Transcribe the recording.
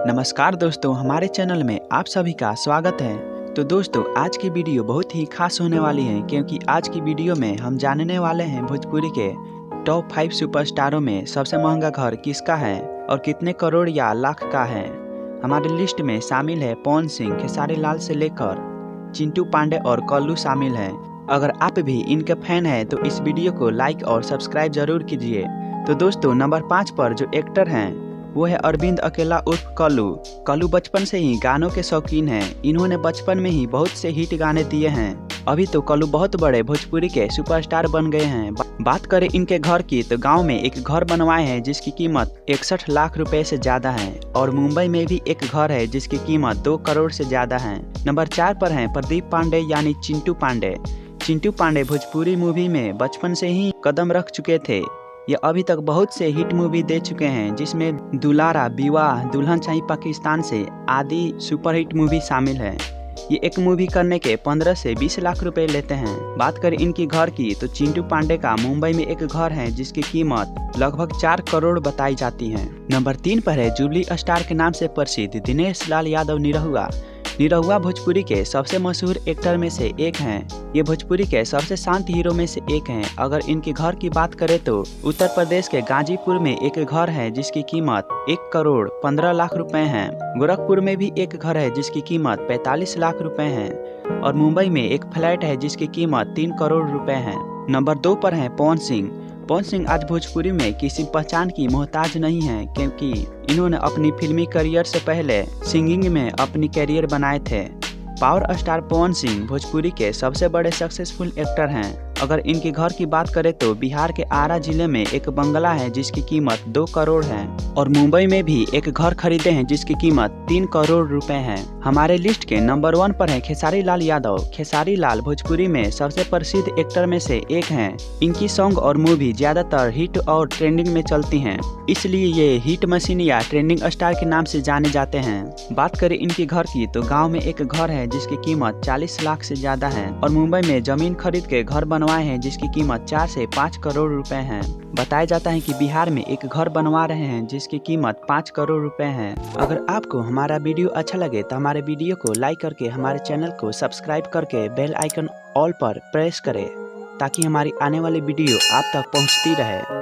नमस्कार दोस्तों, हमारे चैनल में आप सभी का स्वागत है। तो दोस्तों, आज की वीडियो बहुत ही खास होने वाली है क्योंकि आज की वीडियो में हम जानने वाले हैं भोजपुरी के टॉप 5 सुपरस्टारों में सबसे महंगा घर किसका है और कितने करोड़ या लाख का है। हमारे लिस्ट में शामिल है पवन सिंह, खेसारी लाल से लेकर चिंटू पांडे और कल्लू शामिल हैं। अगर आप भी इनके फैन हैं तो इस वीडियो को लाइक और सब्सक्राइब जरूर कीजिए। तो दोस्तों, नंबर 5 पर जो एक्टर हैं वो है अरविंद अकेला उर्फ कल्लू। कल्लू बचपन से ही गानों के शौकीन हैं। इन्होंने बचपन में ही बहुत से हिट गाने दिए हैं। अभी तो कल्लू बहुत बड़े भोजपुरी के सुपरस्टार बन गए हैं। बात करें इनके घर की तो गांव में एक घर बनवाए हैं जिसकी कीमत 61 लाख रुपए से ज्यादा है और मुंबई में भी एक घर है जिसकी कीमत 2 करोड़ से ज्यादा है। नंबर 4 पर है प्रदीप पांडे यानी चिंटू पांडे। चिंटू पांडे भोजपुरी मूवी में बचपन से ही कदम रख चुके थे। ये अभी तक बहुत से हिट मूवी दे चुके हैं जिसमें दुलारा, विवाह, दुल्हन चाहिए पाकिस्तान से आदि सुपरहिट मूवी शामिल है। ये एक मूवी करने के 15 से 20 लाख रुपए लेते हैं। बात करें इनकी घर की तो चिंटू पांडे का मुंबई में एक घर है जिसकी कीमत लगभग 4 करोड़ बताई जाती है। नंबर 3 पर है जुबली स्टार के नाम से प्रसिद्ध दिनेश लाल यादव निरहुआ। निरहुआ भोजपुरी के सबसे मशहूर एक्टर में से एक हैं। ये भोजपुरी के सबसे शांत हीरो में से एक हैं। अगर इनके घर की बात करें तो उत्तर प्रदेश के गाजीपुर में एक घर है जिसकी कीमत 1 करोड़ 15 लाख रुपए है। गोरखपुर में भी एक घर है जिसकी कीमत 45 लाख रुपए है और मुंबई में एक फ्लैट है जिसकी कीमत 3 करोड़ रुपए है। नंबर 2 पर है पवन सिंह। पवन सिंह आज भोजपुरी में किसी पहचान की मोहताज नहीं है क्योंकि इन्होंने अपनी फिल्मी करियर से पहले सिंगिंग में अपनी करियर बनाए थे। पावर स्टार पवन सिंह भोजपुरी के सबसे बड़े सक्सेसफुल एक्टर हैं। अगर इनके घर की बात करें तो बिहार के आरा जिले में एक बंगला है जिसकी कीमत 2 करोड़ है और मुंबई में भी एक घर खरीदे हैं जिसकी कीमत 3 करोड़ रुपए है। हमारे लिस्ट के नंबर 1 पर है खेसारी लाल यादव। खेसारी लाल भोजपुरी में सबसे प्रसिद्ध एक्टर में से एक हैं। इनकी सॉन्ग और मूवी ज्यादातर हिट और ट्रेंडिंग में चलती हैं, इसलिए ये हिट मशीन या ट्रेंडिंग स्टार के नाम से जाने जाते हैं। बात करें इनके घर की तो गाँव में एक घर है जिसकी कीमत 40 लाख से ज्यादा है और मुंबई में जमीन खरीद के घर बनवाए हैं जिसकी कीमत 4 से 5 करोड़ रुपए है। बताया जाता है कि बिहार में एक घर बनवा रहे हैं जिसकी कीमत 5 करोड़ रुपए है। अगर आपको हमारा वीडियो अच्छा लगे तो हमारे वीडियो को लाइक करके हमारे चैनल को सब्सक्राइब करके बेल आइकन ऑल पर प्रेस करें ताकि हमारी आने वाली वीडियो आप तक पहुंचती रहे।